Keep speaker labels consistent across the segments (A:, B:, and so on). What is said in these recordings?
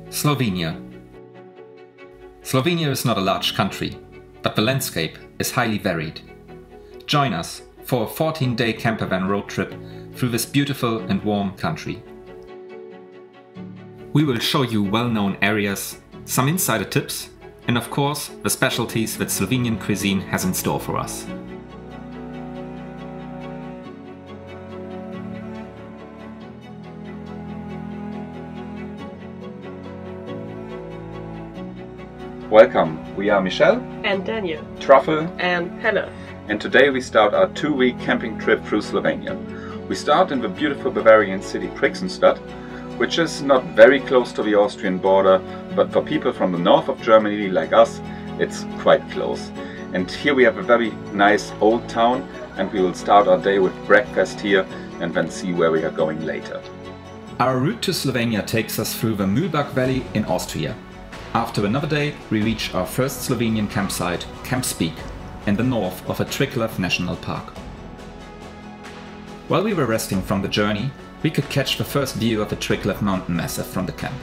A: Slovenia. Slovenia is not a large country, but the landscape is highly varied. Join us for a 14-day campervan road trip through this beautiful and warm country. We will show you well-known areas, some insider tips, and of course the specialties that Slovenian cuisine has in store for us.
B: Welcome, we are Michelle
C: and Daniel,
B: Truffle
C: and Helle.
B: And today we start our 2-week camping trip through Slovenia. We start in the beautiful Bavarian city Brixenstadt, which is not very close to the Austrian border, but for people from the north of Germany like us, it's quite close. And here we have a very nice old town, and we will start our day with breakfast here and then see where we are going later.
A: Our route to Slovenia takes us through the Mülbach Valley in Austria. After another day, we reach our first Slovenian campsite, Camp Spik, in the north of a Triglav National Park. While we were resting from the journey, we could catch the first view of the Triglav mountain massif from the camp.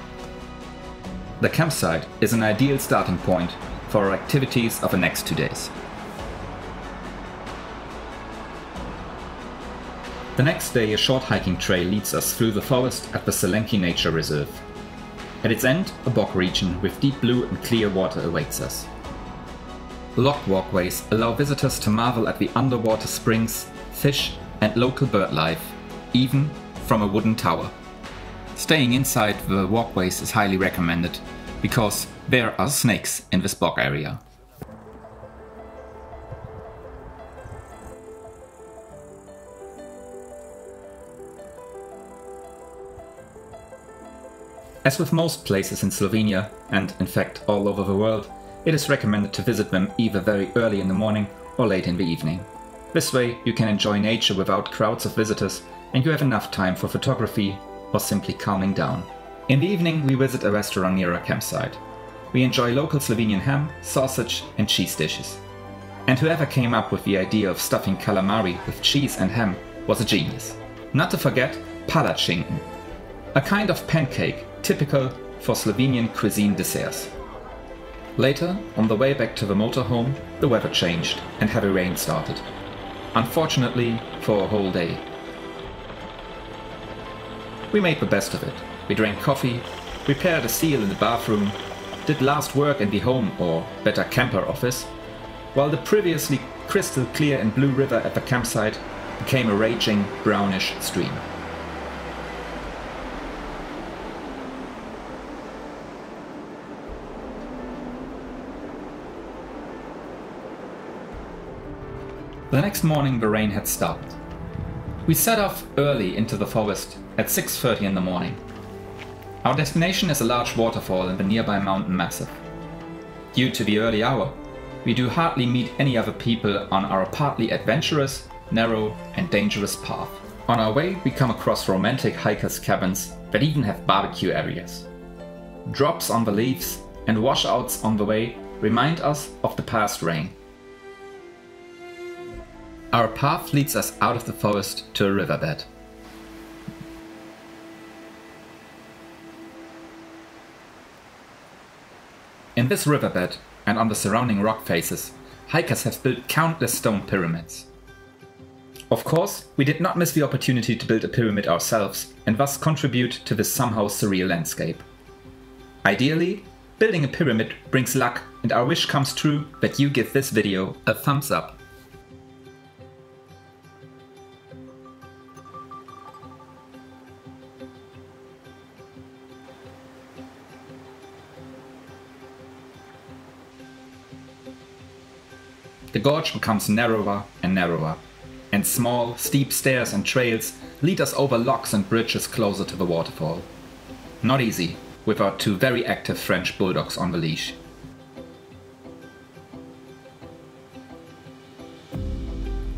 A: The campsite is an ideal starting point for our activities of the next 2 days. The next day, a short hiking trail leads us through the forest at the Zelenki Nature Reserve. At its end, a bog region with deep blue and clear water awaits us. Locked walkways allow visitors to marvel at the underwater springs, fish and local bird life, even from a wooden tower. Staying inside the walkways is highly recommended, because there are snakes in this bog area. As with most places in Slovenia, and in fact all over the world, it is recommended to visit them either very early in the morning or late in the evening. This way you can enjoy nature without crowds of visitors, and you have enough time for photography or simply calming down. In the evening we visit a restaurant near our campsite. We enjoy local Slovenian ham, sausage and cheese dishes. And whoever came up with the idea of stuffing calamari with cheese and ham was a genius. Not to forget palatschinken, a kind of pancake typical for Slovenian cuisine desserts. Later, on the way back to the motorhome, the weather changed and heavy rain started. Unfortunately, for a whole day. We made the best of it. We drank coffee, repaired a seal in the bathroom, did last work in the home or better camper office, while the previously crystal clear and blue river at the campsite became a raging brownish stream. The next morning the rain had stopped. We set off early into the forest at 6:30 in the morning. Our destination is a large waterfall in the nearby mountain massif. Due to the early hour, we do hardly meet any other people on our partly adventurous, narrow and dangerous path. On our way we come across romantic hikers' cabins that even have barbecue areas. Drops on the leaves and washouts on the way remind us of the past rain. Our path leads us out of the forest to a riverbed. In this riverbed and on the surrounding rock faces, hikers have built countless stone pyramids. Of course, we did not miss the opportunity to build a pyramid ourselves and thus contribute to this somehow surreal landscape. Ideally, building a pyramid brings luck, and our wish comes true that you give this video a thumbs up. The gorge becomes narrower and narrower, and small, steep stairs and trails lead us over locks and bridges closer to the waterfall. Not easy, with our 2 very active French bulldogs on the leash.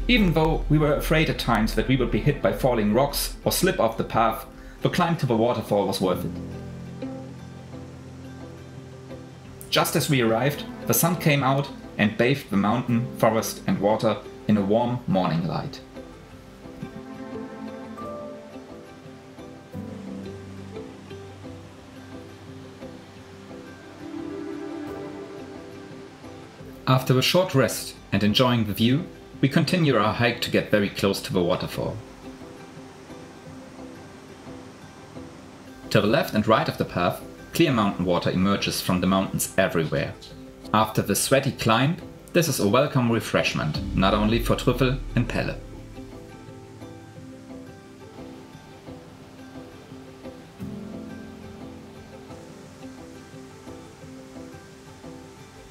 A: Even though we were afraid at times that we would be hit by falling rocks or slip off the path, the climb to the waterfall was worth it. Just as we arrived, the sun came out and bathed the mountain, forest and water in a warm morning light. After a short rest and enjoying the view, we continue our hike to get very close to the waterfall. To the left and right of the path, clear mountain water emerges from the mountains everywhere. After the sweaty climb, this is a welcome refreshment, not only for Trüffel and Pelle.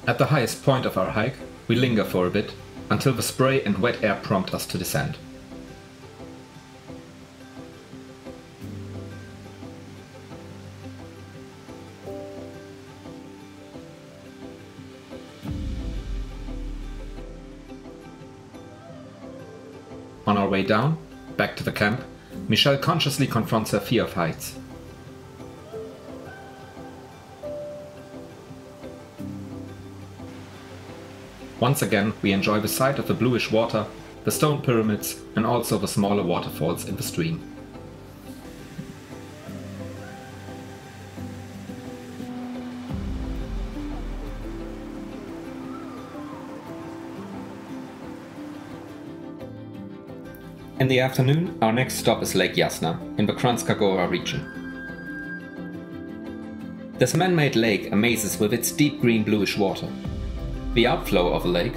A: At the highest point of our hike, we linger for a bit, until the spray and wet air prompt us to descend. On our way down, back to the camp, Michelle consciously confronts her fear of heights. Once again, we enjoy the sight of the bluish water, the stone pyramids, and also the smaller waterfalls in the stream. In the afternoon, our next stop is Lake Jasna, in the Kranjska Gora region. This man-made lake amazes with its deep green bluish water. The outflow of the lake,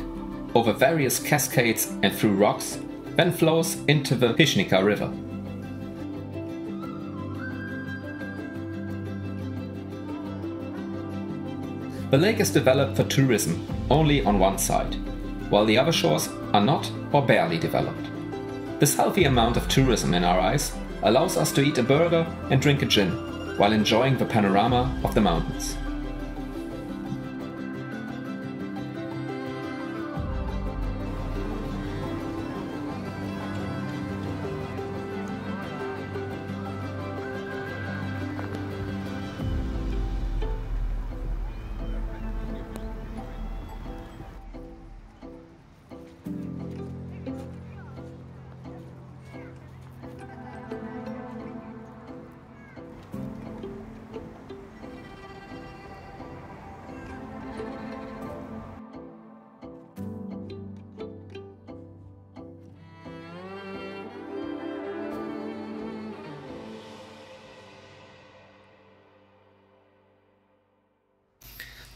A: over various cascades and through rocks, then flows into the Hishnika River. The lake is developed for tourism only on one side, while the other shores are not or barely developed. This healthy amount of tourism in our eyes allows us to eat a burger and drink a gin, while enjoying the panorama of the mountains.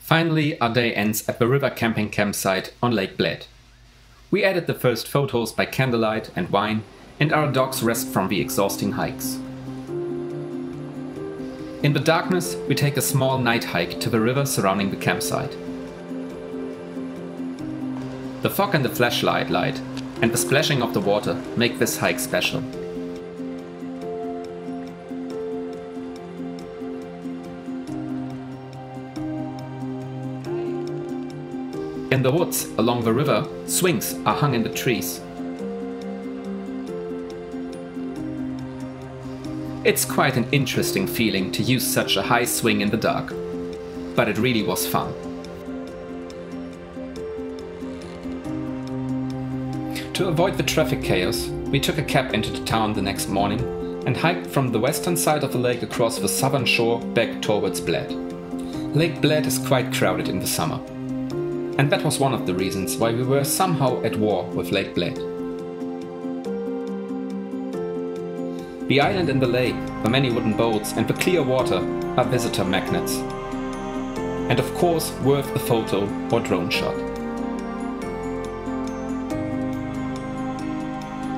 A: Finally, our day ends at the river camping campsite on Lake Bled. We added the first photos by candlelight and wine, and our dogs rest from the exhausting hikes. In the darkness, we take a small night hike to the river surrounding the campsite. The fog and the flashlight light and the splashing of the water make this hike special. In the woods along the river, swings are hung in the trees. It's quite an interesting feeling to use such a high swing in the dark, but it really was fun. To avoid the traffic chaos, we took a cab into the town the next morning and hiked from the western side of the lake across the southern shore back towards Bled. Lake Bled is quite crowded in the summer. And that was one of the reasons why we were somehow at war with Lake Bled. The island and the lake, the many wooden boats and the clear water are visitor magnets. And of course worth a photo or drone shot.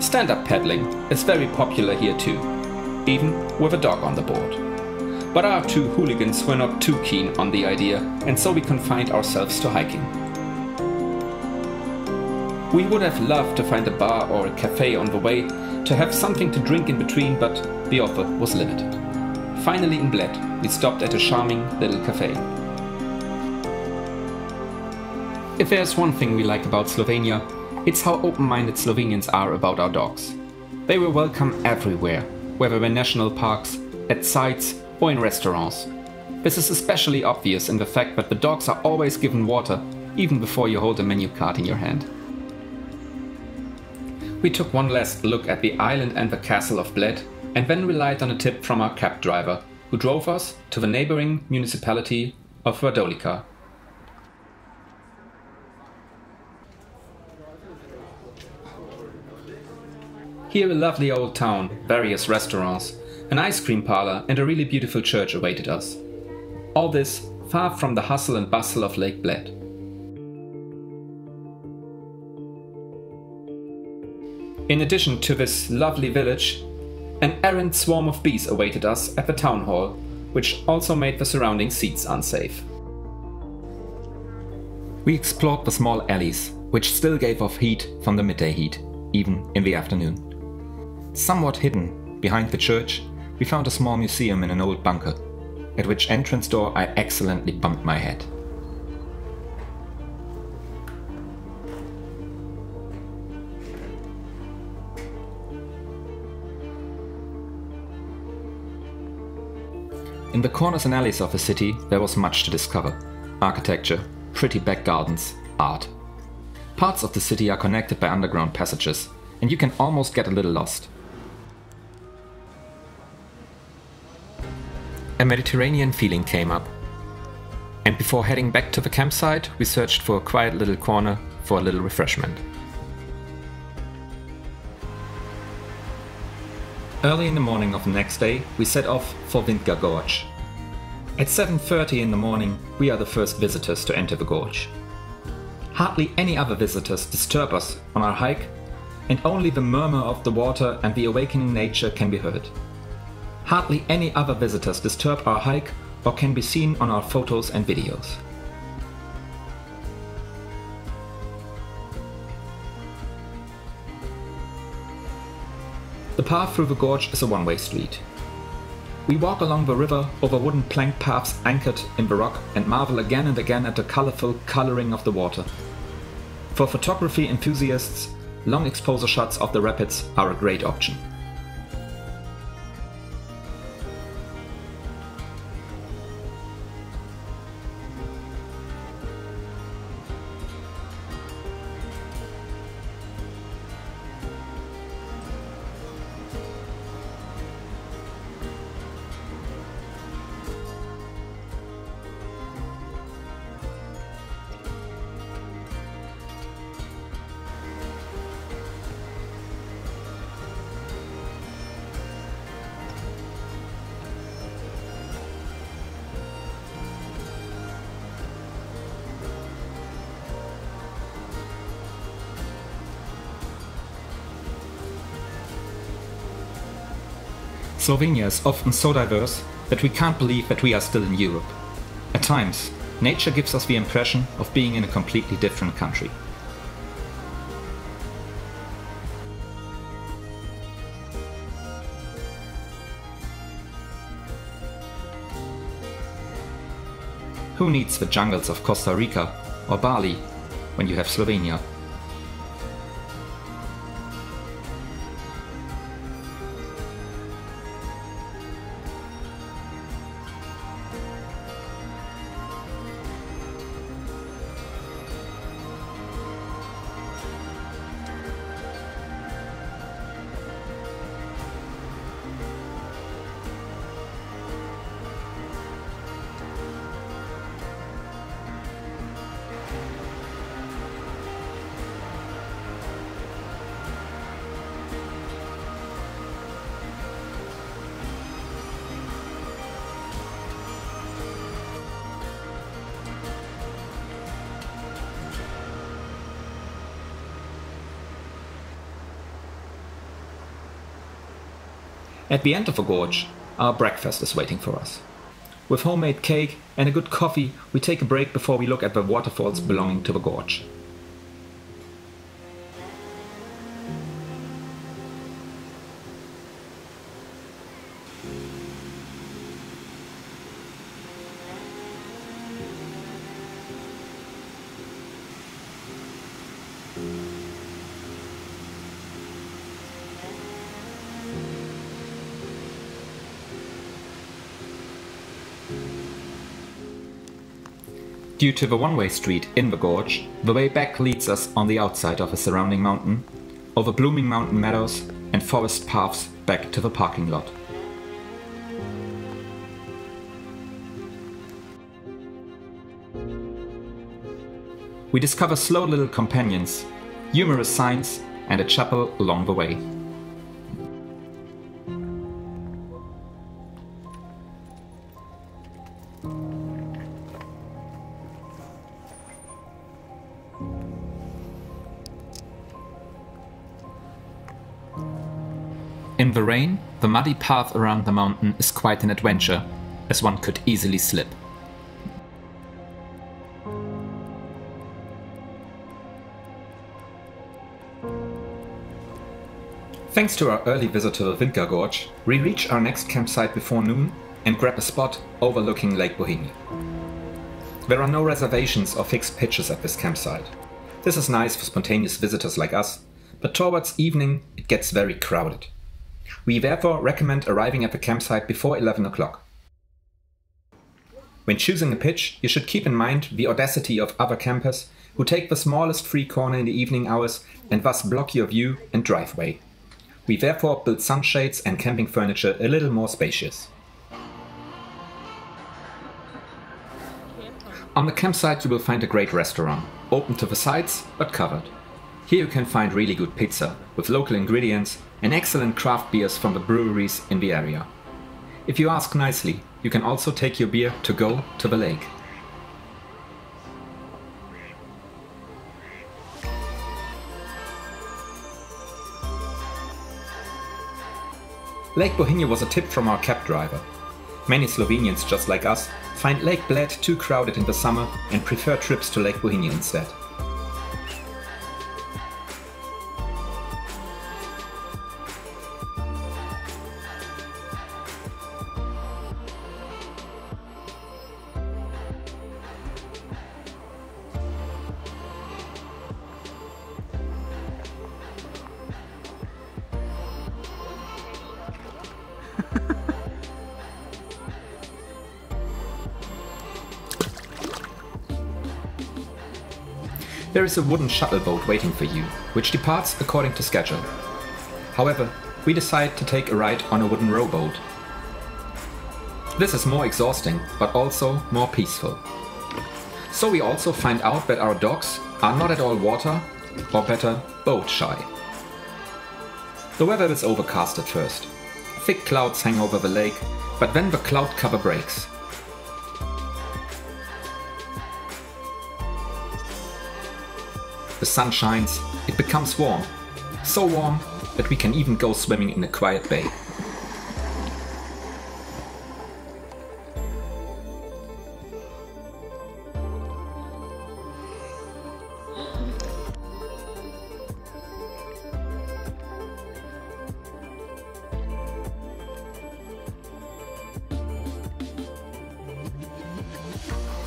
A: Stand-up paddling is very popular here too, even with a dog on the board. But our two hooligans were not too keen on the idea, and so we confined ourselves to hiking. We would have loved to find a bar or a cafe on the way to have something to drink in between, but the offer was limited. Finally in Bled, we stopped at a charming little cafe. If there's one thing we like about Slovenia, it's how open-minded Slovenians are about our dogs. They were welcome everywhere, whether in national parks, at sites or in restaurants. This is especially obvious in the fact that the dogs are always given water, even before you hold a menu card in your hand. We took one last look at the island and the castle of Bled, and then relied on a tip from our cab driver, who drove us to the neighboring municipality of Radovljica. Here a lovely old town, various restaurants, an ice cream parlor and a really beautiful church awaited us. All this far from the hustle and bustle of Lake Bled. In addition to this lovely village, an errant swarm of bees awaited us at the town hall, which also made the surrounding seats unsafe. We explored the small alleys, which still gave off heat from the midday heat, even in the afternoon. Somewhat hidden behind the church, we found a small museum in an old bunker, at which entrance door I excellently bumped my head. In the corners and alleys of the city there was much to discover. Architecture, pretty back gardens, art. Parts of the city are connected by underground passages, and you can almost get a little lost. A Mediterranean feeling came up, and before heading back to the campsite we searched for a quiet little corner for a little refreshment. Early in the morning of the next day we set off for Vintgar Gorge. At 7:30 in the morning we are the first visitors to enter the gorge. Hardly any other visitors disturb us on our hike, and only the murmur of the water and the awakening nature can be heard. Hardly any other visitors disturb our hike or can be seen on our photos and videos. The path through the gorge is a one-way street. We walk along the river over wooden plank paths anchored in the rock and marvel again and again at the colorful coloring of the water. For photography enthusiasts, long exposure shots of the rapids are a great option. Slovenia is often so diverse that we can't believe that we are still in Europe. At times, nature gives us the impression of being in a completely different country. Who needs the jungles of Costa Rica or Bali when you have Slovenia? At the end of the gorge, our breakfast is waiting for us. With homemade cake and a good coffee, we take a break before we look at the waterfalls belonging to the gorge. Due to the one-way street in the gorge, the way back leads us on the outside of a surrounding mountain, over blooming mountain meadows and forest paths back to the parking lot. We discover slow little companions, humorous signs and a chapel along the way. In the rain, the muddy path around the mountain is quite an adventure, as one could easily slip. Thanks to our early visit to the Vintgar Gorge, we reach our next campsite before noon and grab a spot overlooking Lake Bohinj. There are no reservations or fixed pitches at this campsite. This is nice for spontaneous visitors like us, but towards evening it gets very crowded. We therefore recommend arriving at the campsite before 11 o'clock. When choosing a pitch, you should keep in mind the audacity of other campers who take the smallest free corner in the evening hours and thus block your view and driveway. We therefore built sunshades and camping furniture a little more spacious. On the campsite you will find a great restaurant, open to the sides but covered. Here you can find really good pizza with local ingredients and excellent craft beers from the breweries in the area. If you ask nicely, you can also take your beer to go to the lake. Lake Bohinj was a tip from our cab driver. Many Slovenians, just like us, find Lake Bled too crowded in the summer and prefer trips to Lake Bohinj instead. There is a wooden shuttle boat waiting for you, which departs according to schedule. However, we decide to take a ride on a wooden rowboat. This is more exhausting, but also more peaceful. So we also find out that our dogs are not at all water, or better, boat shy. The weather is overcast at first. Thick clouds hang over the lake, but then the cloud cover breaks. The sun shines, it becomes warm. So warm that we can even go swimming in a quiet bay.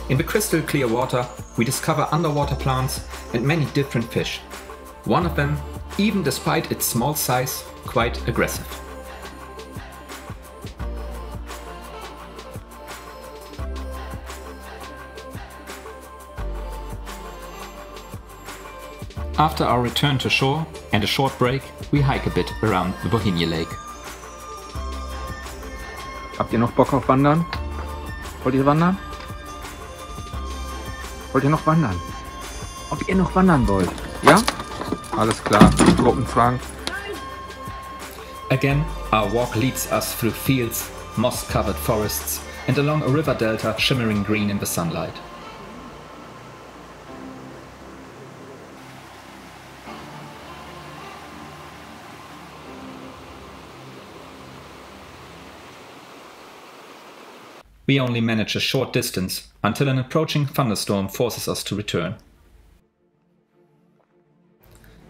A: In the crystal clear water, we discover underwater plants and many different fish. One of them, even despite its small size, quite aggressive. After our return to shore and a short break, we hike a bit around the Bohinj Lake.
C: Habt ihr noch Bock auf Wandern? Wollt ihr wandern? Wollt ihr noch wandern? Ob ihr noch wandern wollt? Ja? Alles klar. Gruppenzwang.
A: Again, our walk leads us through fields, moss-covered forests, and along a river delta shimmering green in the sunlight. We only manage a short distance until an approaching thunderstorm forces us to return.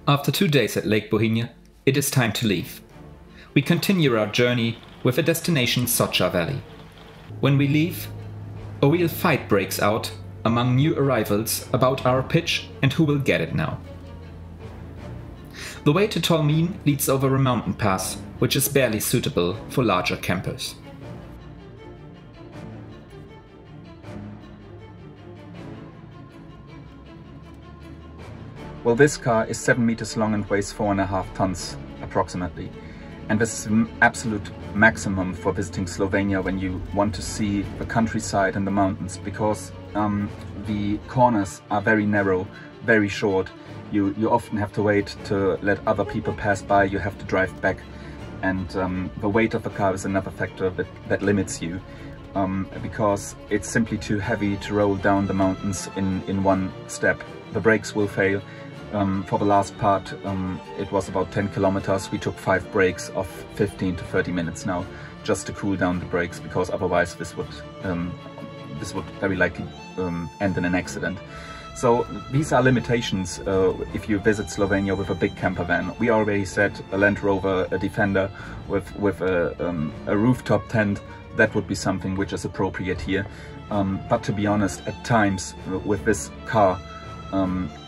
A: After 2 days at Lake Bohinj, it is time to leave. We continue our journey with a destination Soča Valley. When we leave, a real fight breaks out among new arrivals about our pitch and who will get it now. The way to Tolmin leads over a mountain pass, which is barely suitable for larger campers.
B: Well, this car is 7 meters long and weighs 4.5 tons approximately. And this is the absolute maximum for visiting Slovenia when you want to see the countryside and the mountains, because the corners are very narrow, very short. You often have to wait to let other people pass by, you have to drive back. And the weight of the car is another factor that limits you. because it's simply too heavy to roll down the mountains in one step. The brakes will fail. For the last part, it was about 10 kilometers. We took 5 breaks of 15 to 30 minutes now, just to cool down the brakes, because otherwise this would very likely end in an accident. So these are limitations if you visit Slovenia with a big camper van. We already said a Land Rover, a Defender with a rooftop tent, that would be something which is appropriate here. But to be honest, at times with this car,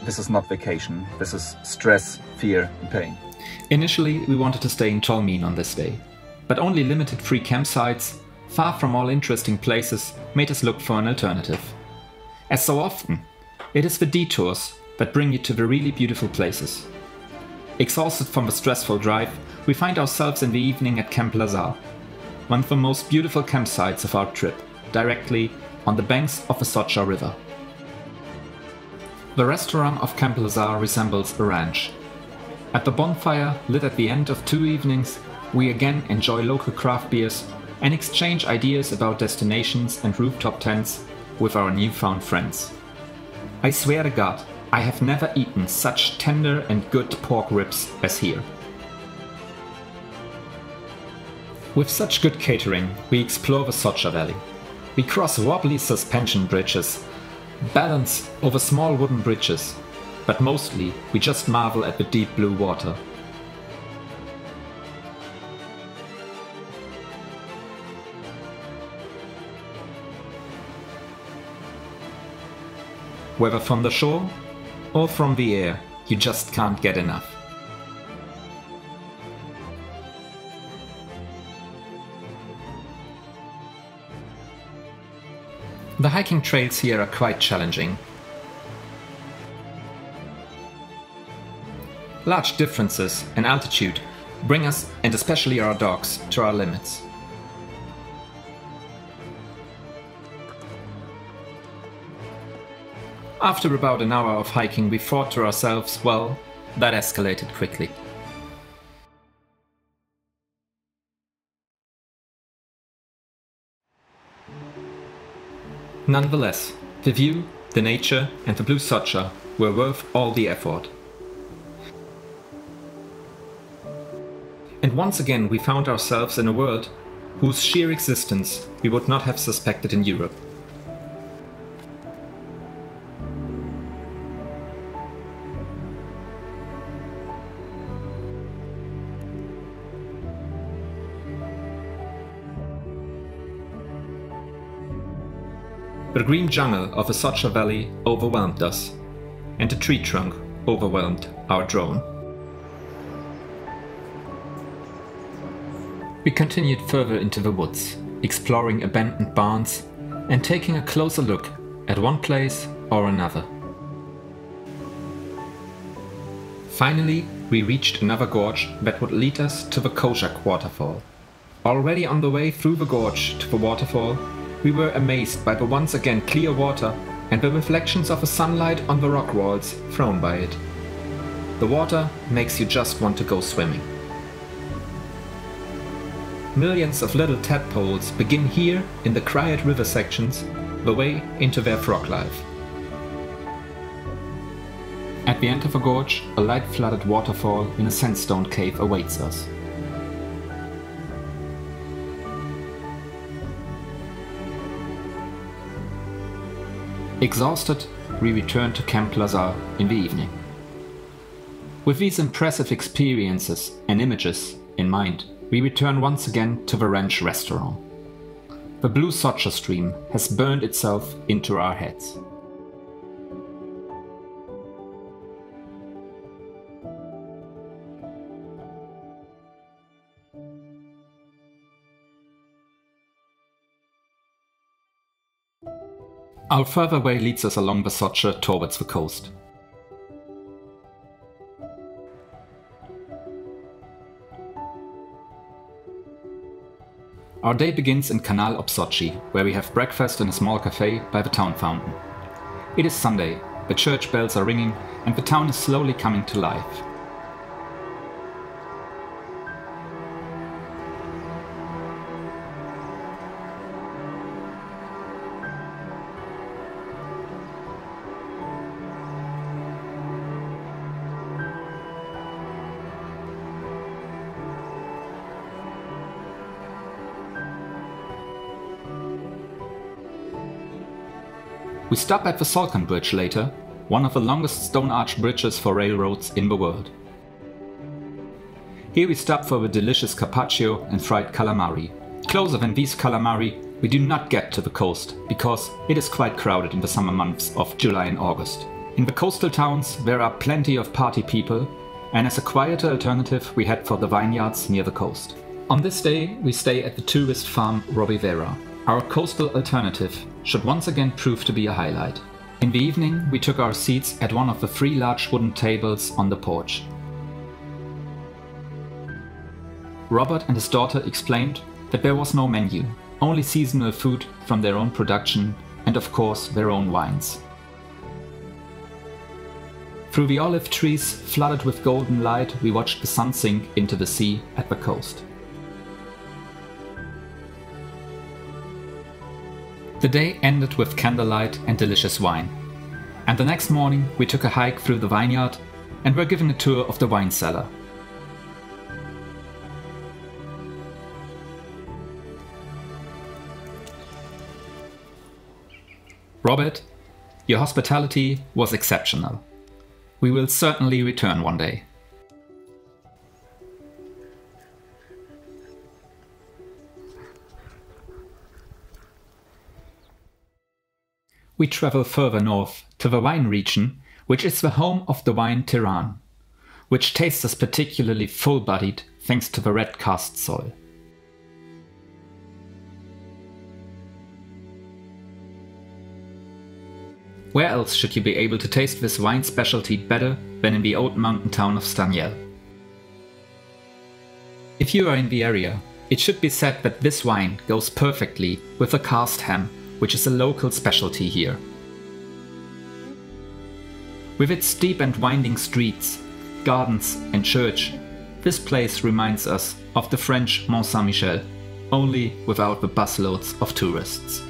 B: this is not vacation. This is stress, fear and pain.
A: Initially, we wanted to stay in Tolmin on this day, but only limited free campsites, far from all interesting places, made us look for an alternative. As so often, it is the detours that bring you to the really beautiful places. Exhausted from the stressful drive, we find ourselves in the evening at Camp Lazar, one of the most beautiful campsites of our trip, directly on the banks of the Soča River. The restaurant of Camp Lazar resembles a ranch. At the bonfire, lit at the end of 2 evenings, we again enjoy local craft beers and exchange ideas about destinations and rooftop tents with our newfound friends. I swear to God, I have never eaten such tender and good pork ribs as here. With such good catering, we explore the Soča Valley. We cross wobbly suspension bridges, balance over small wooden bridges, but mostly we just marvel at the deep blue water. Whether from the shore or from the air, you just can't get enough. The hiking trails here are quite challenging. Large differences in altitude bring us, and especially our dogs, to our limits. After about an hour of hiking, we thought to ourselves, well, that escalated quickly. Nonetheless, the view, the nature and the blue Soča were worth all the effort. And once again we found ourselves in a world whose sheer existence we would not have suspected in Europe. The green jungle of the Soča Valley overwhelmed us, and the tree trunk overwhelmed our drone. We continued further into the woods, exploring abandoned barns and taking a closer look at one place or another. Finally, we reached another gorge that would lead us to the Kozjak Waterfall. Already on the way through the gorge to the waterfall, we were amazed by the once again clear water and the reflections of the sunlight on the rock walls thrown by it. The water makes you just want to go swimming. Millions of little tadpoles begin here in the quiet river sections the way into their frog life. At the end of the gorge, a light-flooded waterfall in a sandstone cave awaits us. Exhausted, we return to Camp Lazar in the evening. With these impressive experiences and images in mind, we return once again to the ranch restaurant. The blue Soča stream has burned itself into our heads. Our further way leads us along the Soča towards the coast. Our day begins in Kanal ob Soči, where we have breakfast in a small cafe by the town fountain. It is Sunday, the church bells are ringing and the town is slowly coming to life. We stop at the Solkan Bridge later, one of the longest stone arch bridges for railroads in the world. Here we stop for the delicious carpaccio and fried calamari. Closer than these calamari, we do not get to the coast, because it is quite crowded in the summer months of July and August. In the coastal towns there are plenty of party people, and as a quieter alternative we head for the vineyards near the coast. On this day we stay at the tourist farm Robivera. Our coastal alternative should once again prove to be a highlight. In the evening we took our seats at one of the 3 large wooden tables on the porch. Robert and his daughter explained that there was no menu, only seasonal food from their own production and of course their own wines. Through the olive trees flooded with golden light we watched the sun sink into the sea at the coast. The day ended with candlelight and delicious wine, and the next morning we took a hike through the vineyard and were given a tour of the wine cellar. Robert, your hospitality was exceptional. We will certainly return one day. We travel further north to the wine region, which is the home of the wine Tiran, which tastes as particularly full-bodied thanks to the red cast soil. Where else should you be able to taste this wine specialty better than in the old mountain town of Stanjel? If you are in the area, it should be said that this wine goes perfectly with the cast ham, which is a local specialty here. With its steep and winding streets, gardens and church, this place reminds us of the French Mont Saint-Michel, only without the busloads of tourists.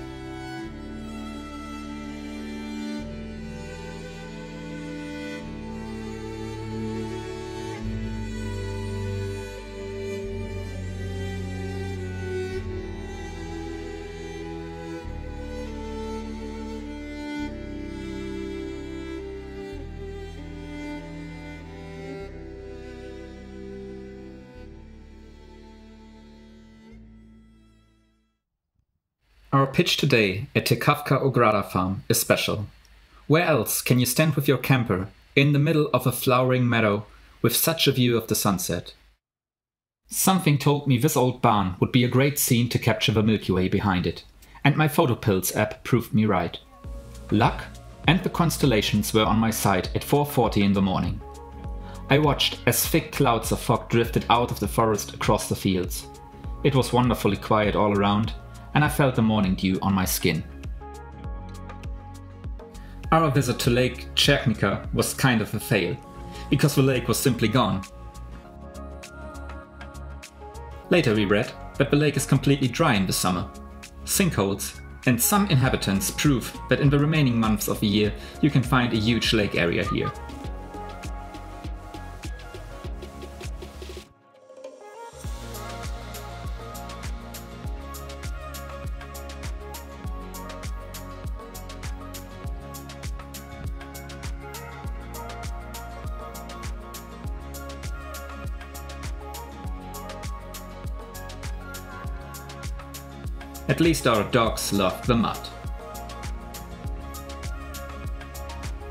A: Our pitch today at Tekavka Ograda farm is special. Where else can you stand with your camper in the middle of a flowering meadow with such a view of the sunset? Something told me this old barn would be a great scene to capture the Milky Way behind it, and my PhotoPills app proved me right. Luck and the constellations were on my side at 4:40 in the morning. I watched as thick clouds of fog drifted out of the forest across the fields. It was wonderfully quiet all around, and I felt the morning dew on my skin. Our visit to Lake Černica was kind of a fail, because the lake was simply gone. Later we read that the lake is completely dry in the summer. Sinkholes and some inhabitants prove that in the remaining months of the year you can find a huge lake area here. At least our dogs love the mud.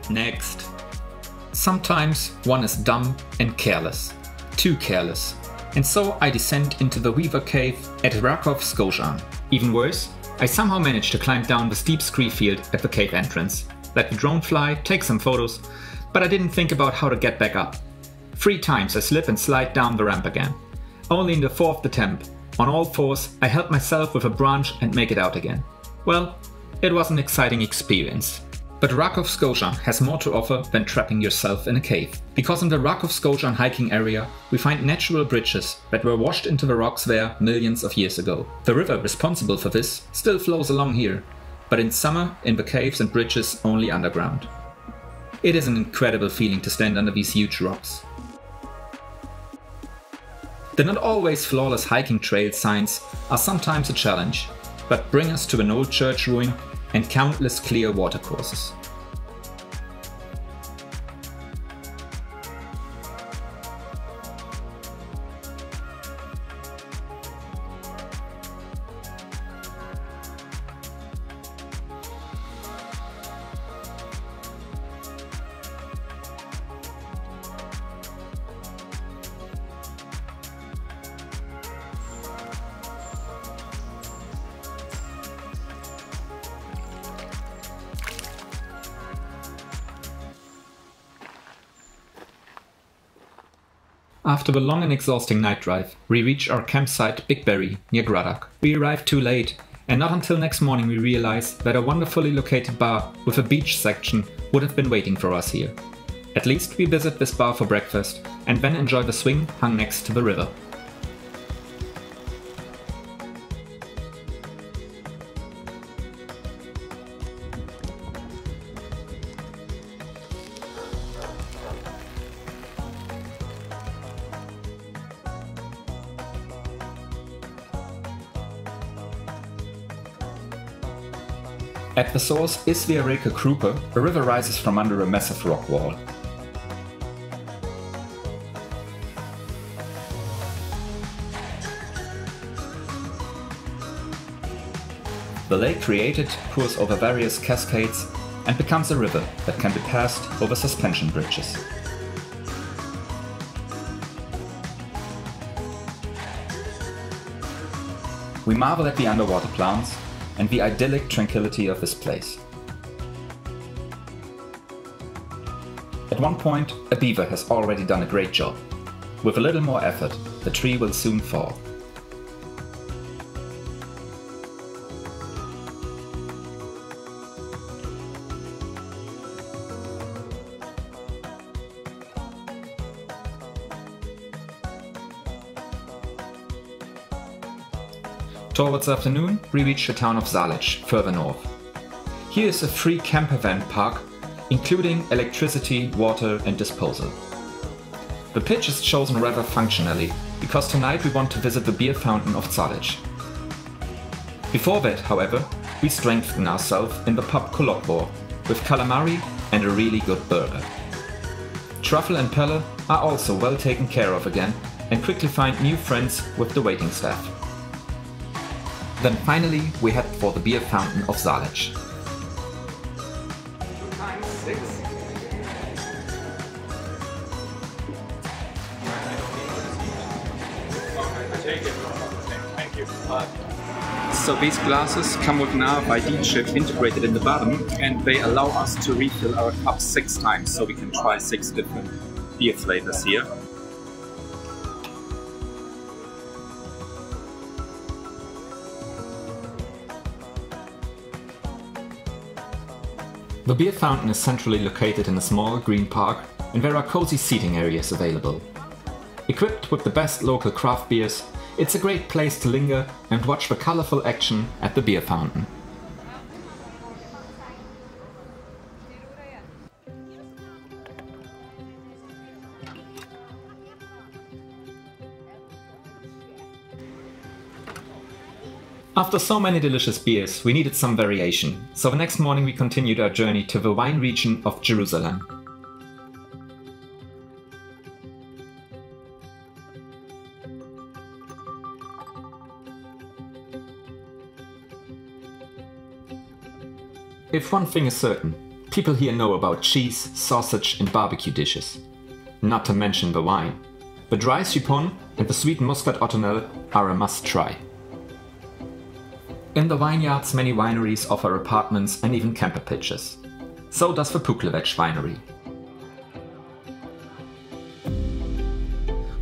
A: Next. Sometimes one is dumb and careless. Too careless. And so I descend into the Weaver Cave at Rakov Skocjan. Even worse, I somehow managed to climb down the steep scree field at the cave entrance. Let the drone fly, take some photos, but I didn't think about how to get back up. 3 times I slip and slide down the ramp again. Only in the 4th attempt, on all fours, I help myself with a branch and make it out again. Well, it was an exciting experience. But Rakov Skocjan has more to offer than trapping yourself in a cave. Because in the Rakov Skocjan hiking area, we find natural bridges that were washed into the rocks there millions of years ago. The river responsible for this still flows along here, but in summer in the caves and bridges only underground. It is an incredible feeling to stand under these huge rocks. The not always flawless hiking trail signs are sometimes a challenge, but bring us to an old church ruin and countless clear watercourses. After a long and exhausting night drive, we reach our campsite Big Berry near Gradach. We arrived too late, and not until next morning we realized that a wonderfully located bar with a beach section would have been waiting for us here. At least we visit this bar for breakfast and then enjoy the swing hung next to the river. At the source is the Reka Krupa. A river rises from under a massive rock wall. The lake created pours over various cascades and becomes a river that can be passed over suspension bridges. We marvel at the underwater plants and the idyllic tranquility of this place. At one point, a beaver has already done a great job. With a little more effort, the tree will soon fall. Towards afternoon, we reach the town of Zalec, further north. Here is a free camper van park, including electricity, water and disposal. The pitch is chosen rather functionally, because tonight we want to visit the beer fountain of Zalec. Before that, however, we strengthen ourselves in the pub Kolokbor with calamari and a really good burger. Truffle and Pelle are also well taken care of again and quickly find new friends with the waiting staff. Then finally we head for the beer fountain of Zalec.
C: 2 times 6. Thank you. So these glasses come with an RFID chip integrated in the bottom, and they allow us to refill our cups 6 times, so we can try 6 different beer flavors here.
A: The beer fountain is centrally located in a small green park, and there are cozy seating areas available. Equipped with the best local craft beers, it's a great place to linger and watch the colorful action at the beer fountain. After so many delicious beers, we needed some variation, so the next morning we continued our journey to the wine region of Jerusalem. If one thing is certain, people here know about cheese, sausage and barbecue dishes. Not to mention the wine. The dry chipon and the sweet muscat ottonel are a must-try. In the vineyards, many wineries offer apartments and even camper pitches. So does the Puklevec winery.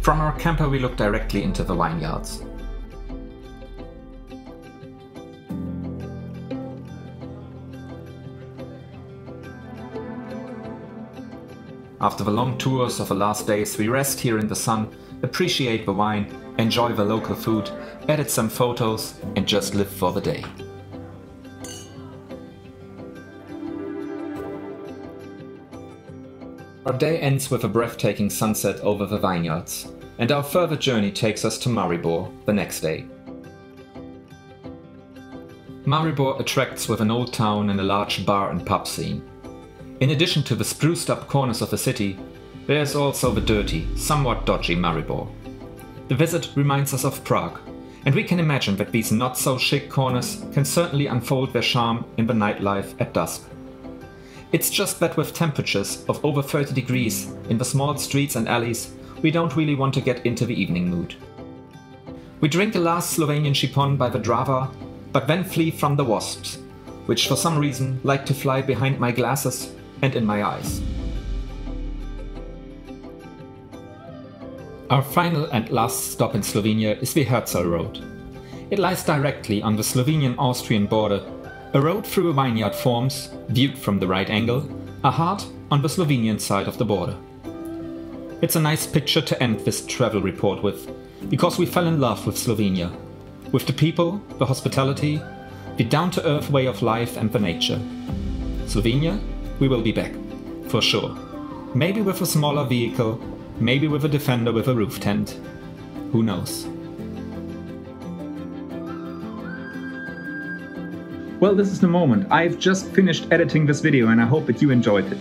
A: From our camper we look directly into the vineyards. After the long tours of the last days, we rest here in the sun, appreciate the wine, enjoy the local food, edit some photos and just live for the day. Our day ends with a breathtaking sunset over the vineyards, and our further journey takes us to Maribor the next day. Maribor attracts with an old town and a large bar and pub scene. In addition to the spruced up corners of the city, there is also the dirty, somewhat dodgy Maribor. The visit reminds us of Prague, and we can imagine that these not so chic corners can certainly unfold their charm in the nightlife at dusk. It's just that with temperatures of over 30 degrees in the small streets and alleys, we don't really want to get into the evening mood. We drink the last Slovenian šipon by the Drava, but then flee from the wasps, which for some reason like to fly behind my glasses and in my eyes. Our final and last stop in Slovenia is the Herzerl Road. It lies directly on the Slovenian-Austrian border. A road through a vineyard forms, viewed from the right angle, a heart on the Slovenian side of the border. It's a nice picture to end this travel report with, because we fell in love with Slovenia, with the people, the hospitality, the down-to-earth way of life and the nature. Slovenia, we will be back, for sure. Maybe with a smaller vehicle, maybe with a Defender with a roof tent. Who knows?
B: Well, this is the moment. I've just finished editing this video and I hope that you enjoyed it.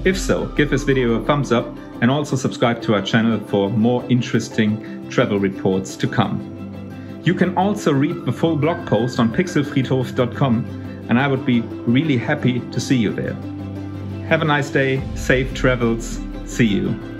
B: If so, give this video a thumbs up and also subscribe to our channel for more interesting travel reports to come. You can also read the full blog post on pixelfriedhof.com and I would be really happy to see you there. Have a nice day, safe travels, see you.